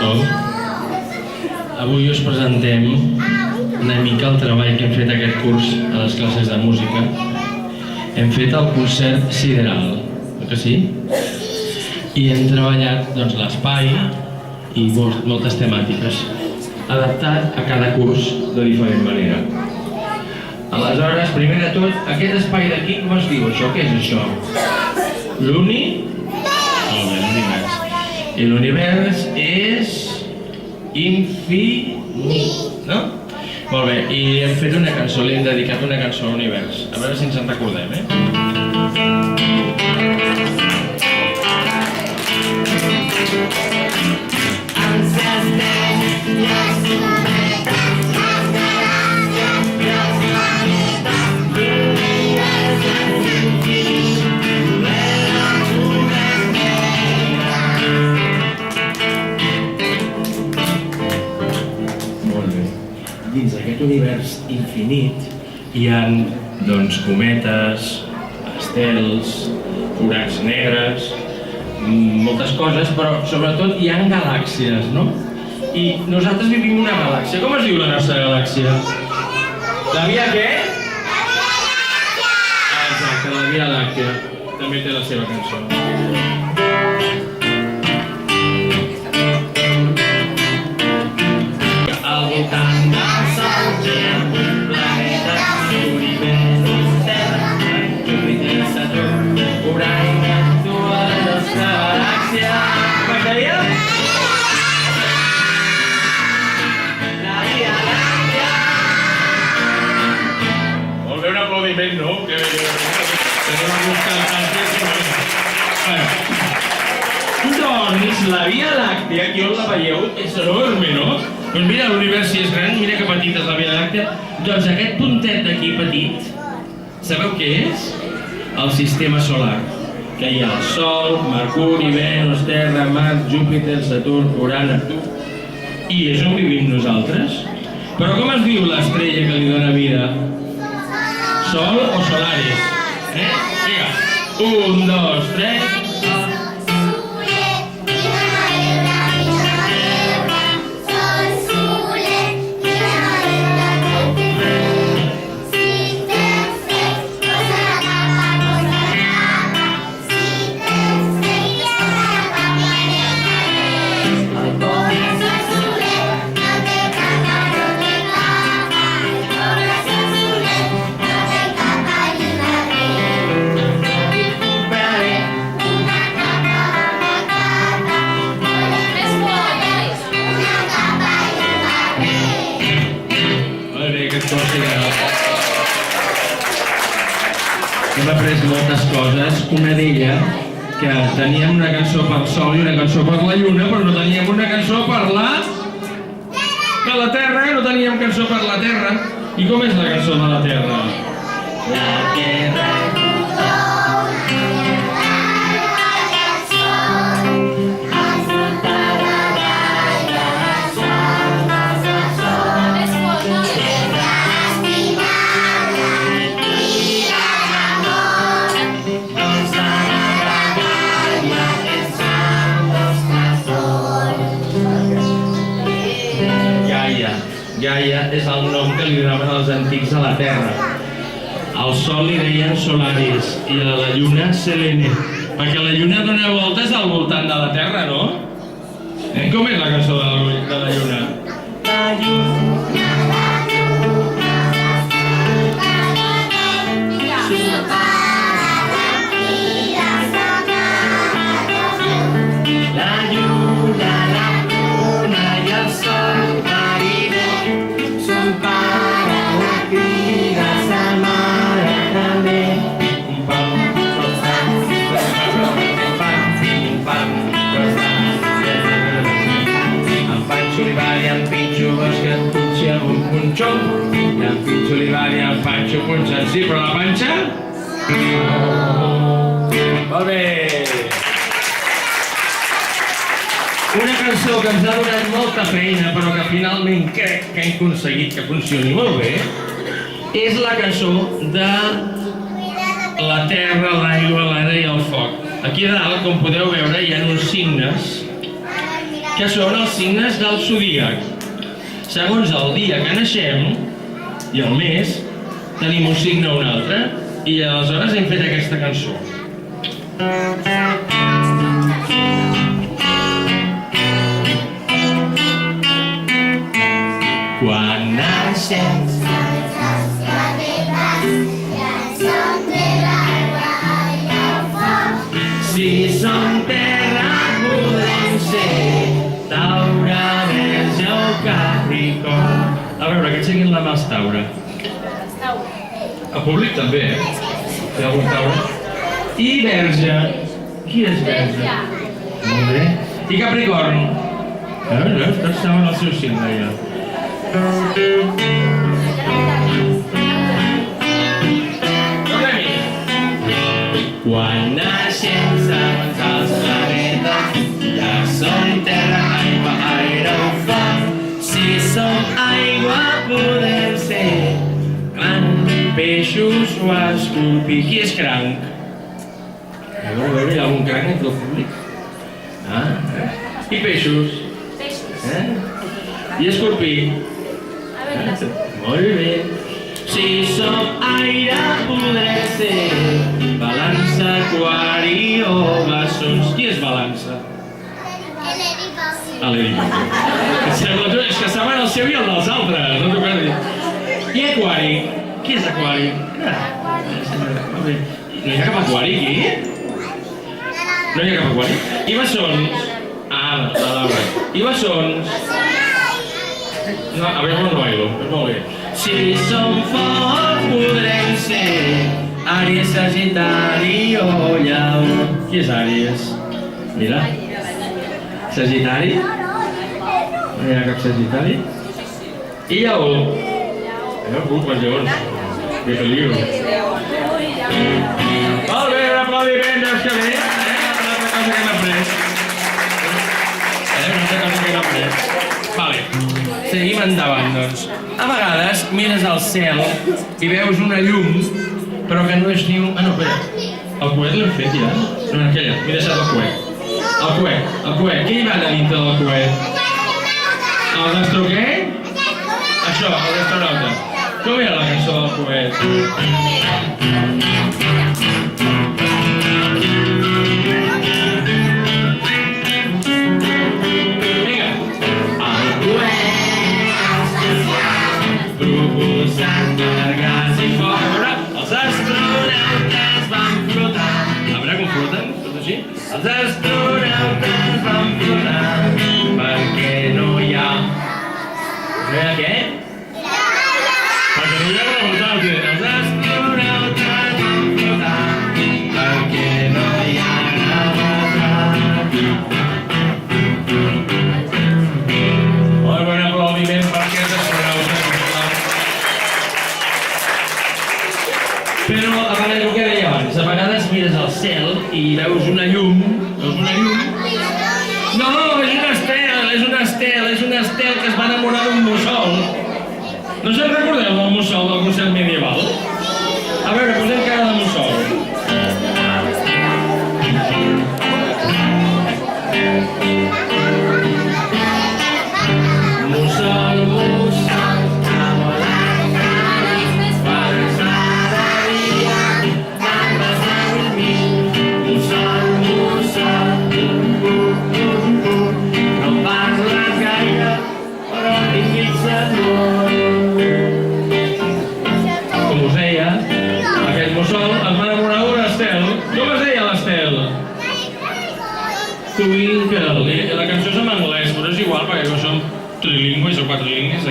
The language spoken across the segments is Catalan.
cançó. Avui us presentem una mica el treball que hem fet aquest curs a les classes de música. Hem fet el concert sideral, oi que sí? I hem treballat l'espai i moltes temàtiques, adaptat a cada curs de diferent manera. Aleshores, primer de tot, aquest espai d'aquí, com es diu això? Què és això? L'uni? Molt bé, l'univers. I l'univers és infinit, no? Molt bé, i hem fet una cançó, li hem dedicat una cançó a l'univers. A veure si ens en recordem, Dins d'aquest univers infinit hi ha, cometes, estels, forats negres, moltes coses, però sobretot hi ha galàxies, no? I nosaltres vivim una galàxia. Com es diu la nostra galàxia? La Via què? Exacte, la Via Làctea. També té la seva cançó. Al voltant del Sol hi ha planetes, Mercuri, Venus, Terra, Júpiter, Saturn, Urà i Neptú, la nostra galàxia. M'agradaria? La Via Làctea. Molt bé, un aplaudiment, no? Que tenim alguns cantants. Doncs la Via Làctea, aquí on la veieu, és enorme, no? Doncs mira, l'univers si és gran, mira que petita és la Via Làctea. Doncs aquest puntet d'aquí petit, sabeu què és? El sistema solar. Que hi ha el Sol, Mercuri, Venus, Terra, Mart, Júpiter, Saturn, Urà, Neptú. I és on vivim nosaltres. Però com es diu l'estrella que li dona vida? Sol o Solaris? Vinga, 1, 2, 3... Hem après moltes coses, una d'ella que teníem una cançó pel Sol i una cançó per la Lluna, però no teníem una cançó per la Terra, no teníem cançó per la Terra. I com és la cançó de la Terra? La Terra Gaia és el nom que li donaven els antics a la Terra. Al Sol li deien Solaris i a la Lluna Selene, perquè la Lluna dona voltes al voltant de la Terra, no? Com és la cançó de la Lluna? La Lluna. I el Pinxo li va dir al Panxo punxant, sí, però la panxa? Molt bé! Una cançó que ens ha donat molta feina, però que finalment crec que hem aconseguit que funcioni molt bé, és la cançó de la terra, l'aigua, l'aire i el foc. Aquí a dalt, com podeu veure, hi ha uns signes que són els signes del zodíac. Segons el dia que naixem i el mes, tenim un signe o un altre, i aleshores hem fet aquesta cançó. Quan naixem si som terra podem ser Taure, Verge o Capricorn. A veure, que aixequin la mà els Taure. El públic també, eh? Hi ha algun Taure? I Verge. Qui és Verge? Molt bé. I Capricorn? Veus? Tots saben el seu signe, ja. Tornem-hi. Quan naixem segons els planetes, ja som terra, aigua, aire o foc. Si som aigua podem ser cranc, peixos o escorpí. Qui és cranc? A veure, hi ha algun cranc entre el públic? I peixos? I escorpí? Molt bé. Si som aire podrem ser balança, aquari o bessons. Qui és balança? L'Eribaldi. És que saben el seu i el dels altres, no t'ho cal dir. I aquari? Qui és aquari? No hi ha cap aquari aquí? No hi ha cap aquari? I bessons? La Laura. I bessons? No, a veure, no bailo, és molt bé. Si som foc podrem ser Àries, Sagitari o Lleó. Qui és Àries? Mira. Sagitari? No hi ha cap Sagitari? I Lleó? Quants lleons? Que peligro. Molt bé, un aplaudiment, veus que bé? Una altra cosa que hem après. Una altra cosa que hem après. Vale. Seguim endavant, doncs. A vegades mires al cel i veus una llum, però que no és ni un... no, espera. El coet l'hem fet ja? No, aquella, m'he deixat el coet. El coet. Què hi va de dintre del coet? El d'astro què? Això, el d'astronauta. Com era la cançó del coet? Proposant per gas i foc. A veure, els astronautes van flotar. A veure com floten, tot així. Els astronautes van flotar perquè no hi ha... No hi ha què? Perquè no hi ha gravetat. Els astronautes van flotar perquè no hi ha gravetat. Molt bon aplaudiment per aquests astronautes. Però a vegades el que deia abans, a vegades mires al cel i veus una llum. Veus una llum? No, és un estel que es va enamorar d'un mussol. No se'n recordeu del mussol del concert medieval? A veure, posem cara de mussol. Mussol, mussol, a volar cares, pares cada dia, tantes a dormir. Mussol, mussol, no parles gaire, però t'hi fixes molt. Com us deia, aquest mussol es va enamorar d'un estel. Com es deia l'estel? Twinkle. La cançó és en anglès, però és igual perquè som trilingües o quadrilingües.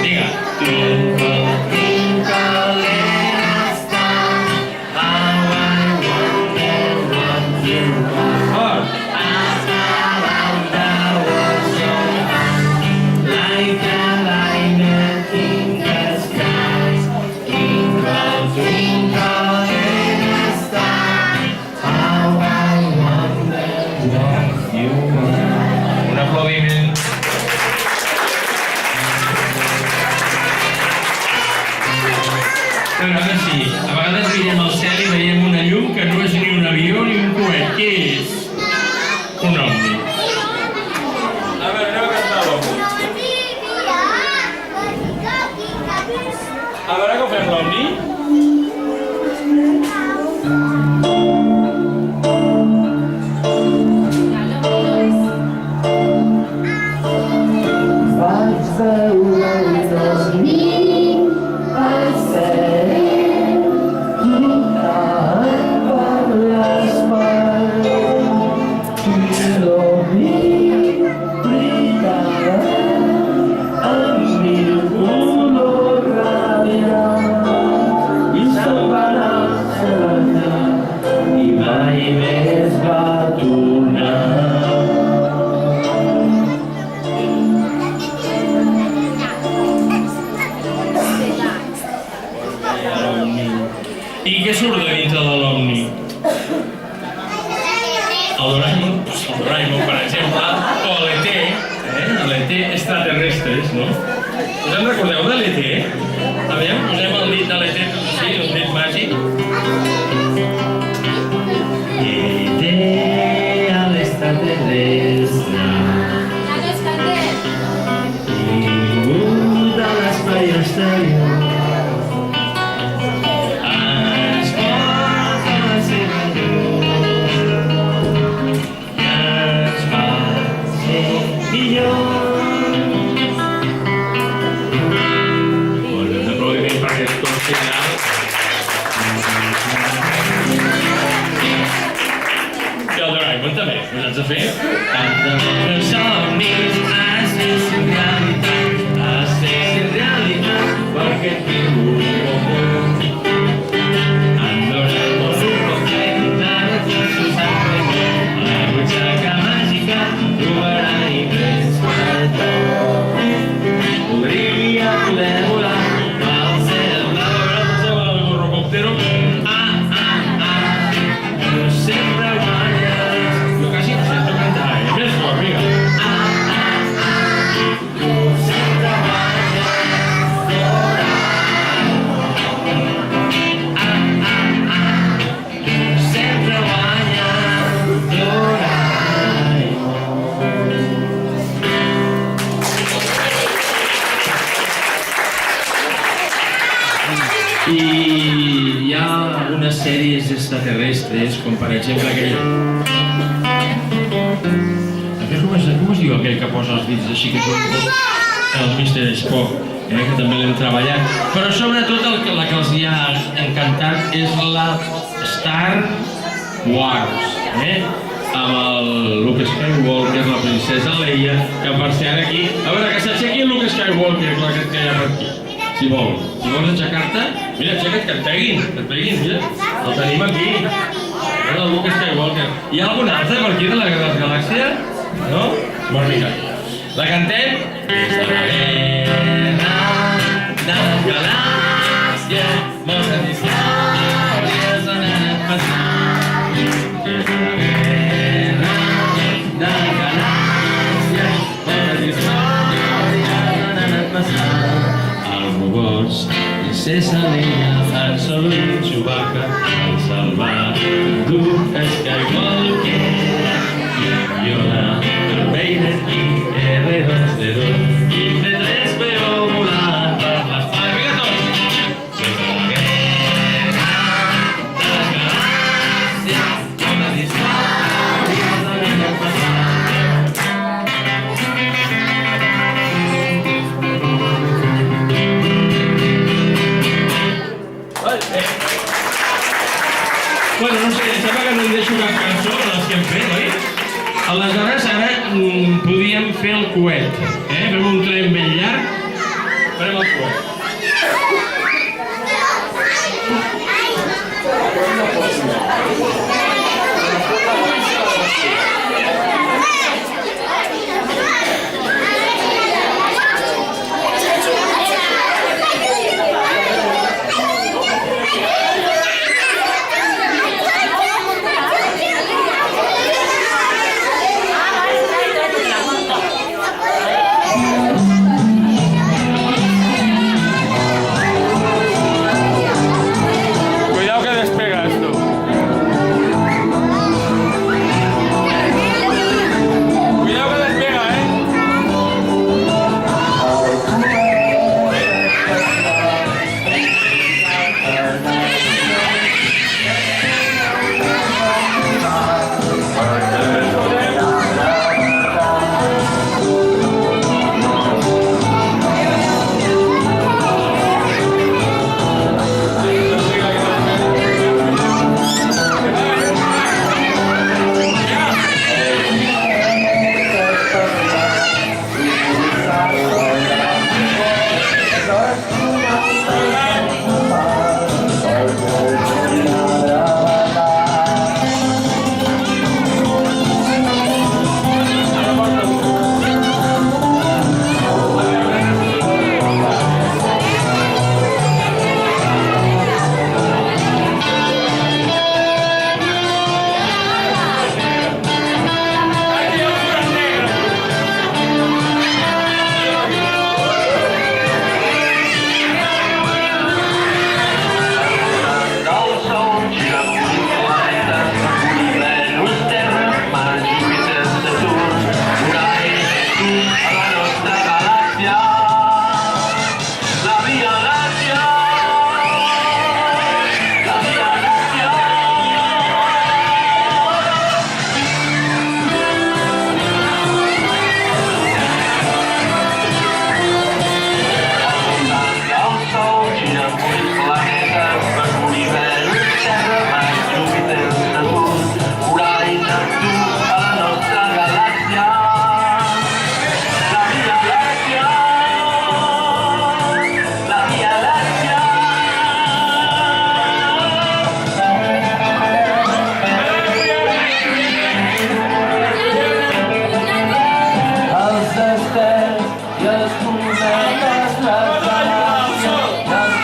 Vinga. Twinkle, twinkle, little star, how I wonder what you are. As around the world so high, like a light in the skies. Twinkle, twinkle, little star, how I wonder what you are. Un aplaudiment. Però ara sí, a vegades mirem al cel i veiem una llum que no és ni un avió ni un coet. Què és? Un ovni. A veure com fem l'Omni. Vaig veure un ovni, vaig ser lluitant per l'espai. I l'ovni brillava amb mil colors radiants i se'n va anar i mai més va tornar. I què surt de dintre de l'Omni? El Doraemon, per exemple, o l'ET, l'ET extraterrestres, no? Us en recordeu de l'ET? Aviam, posem el dit de l'ET, sí, un dit màgic. ET a l'extraterrestre, vingut a l'espai exterior. I el Doraemon també, us haig de fer? Els somnis has vist en realitat, has vist en realitat, perquè et tinc un bon. En Doraemon un complet, ara tot s'ho sap ben, a la butxaca màgica trobarà indrets per tot. Podria poder volar al cel, el gorrocòptero. Sempre guanyes. Jo quasi no sento cantar, més fort, vinga. Tu sempre guanyes, tu sempre guanyes, I hi ha algunes sèries extraterrestres, com per exemple aquell... Com es diu aquell que posa els dits així que és el Mr. Spock, que també l'hem treballat. Però sobretot la que els hi ha encantat és la Star Wars, amb el Luke Skywalker, la princesa Leia, que per ser ara aquí... A veure, que s'aixequi el Luke Skywalker, aquest que hi ha per aquí. Si vols aixecar-te, mira, aixeca't, que et peguin, mira, el tenim aquí. És el Luke Skywalker. Hi ha algun altre per aquí de les galàxies? No? Bon, vinga. La cantem? És la guerra de les galàxies, moltes històries han anat passant. És la guerra de les galàxies, moltes històries han anat passant. Robots, princesa Leia, Han Solo i Chewbacca, el salvat Luke Skywalker, Yoda, Darth Vader i R2-D2 i C3PO volant per l'espai. Vinga tots! És la guerra de les galàxies, moltes històries han anat passant. Bueno, no sé, sembla que no em deixo cap cançó de les que hem fet, oi? Aleshores, ara podíem fer el coet, Fem un tren ben llarg, farem el coet.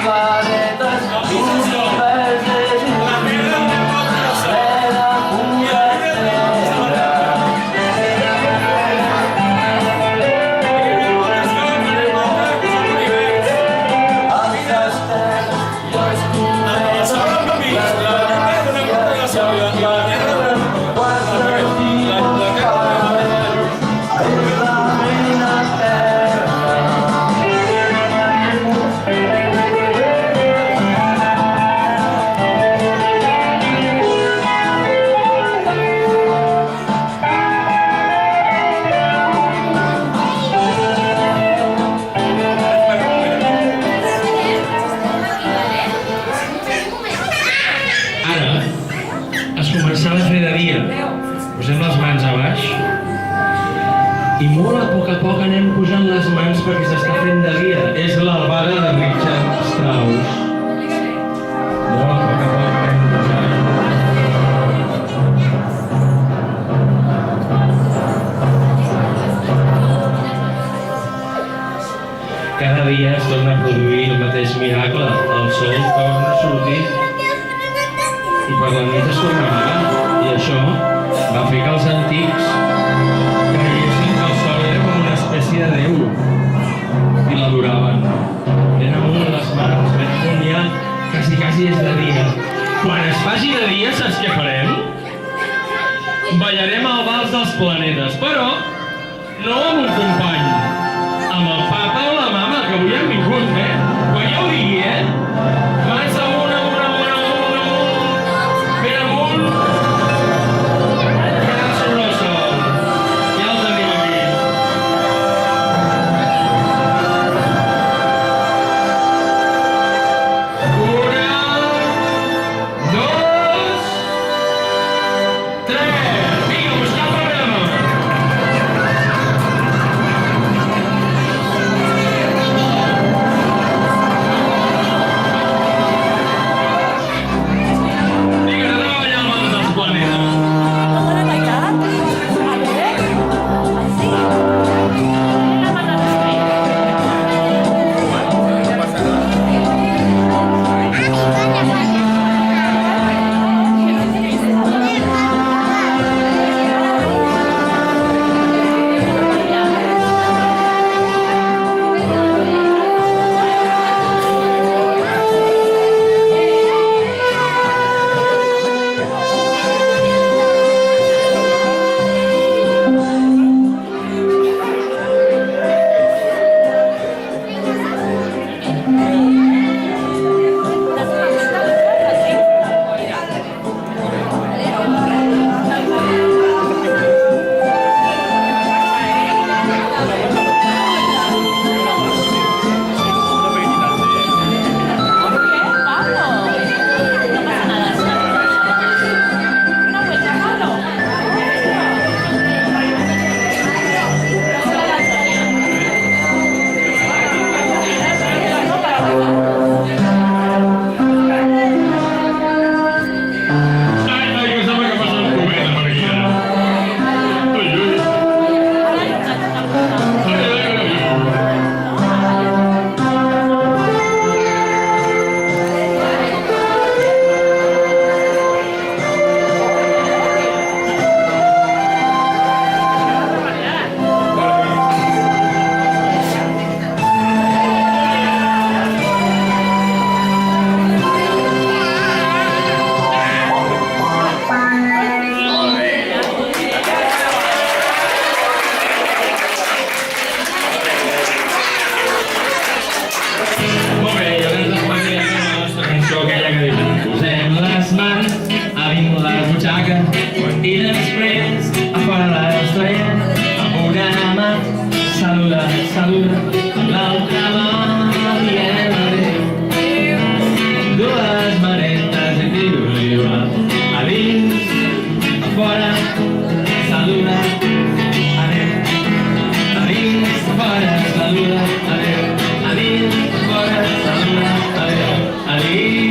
planetes, univers és infinit, ple de puntes negres. Els estels i els cometes, les galàxies i els planetes, quan s'estimen cada vegada, és la mena eterna. Ara es començava a fer de dia. Posem les mans a baix i molt a poc anem pujant les mans perquè s'està fent de dia. És l'albada de Richard Strauss. Molt a poc anem pujant. Cada dia es torna a produir el mateix miracle. El sol torna a sortir i per la nit es torna a amagar. I això va fer que els antics creiessin que el sol era com una espècie de déu i l'adoraven. Ben amunt les mans, ben amunt ja, quasi és de dia. Quan es faci de dia, saps què farem? Ballarem el vals dels planetes, però no amb un company, amb el papa o la mama, que avui han vingut, Quan jo ho digui, Mans amunt, amunt, amunt, amunt, amunt, ben amunt. Ja sobre el sol. Ja el tenim aquí. Una, dos, tres. Vinga, buscar el programa. saluda amb l'altra mà dient adéu. Dues manetes i tiro a dins, a fora, saluda, adéu. A dins, a fora, saluda, adéu. A dins, a fora, saluda, adéu. A dins.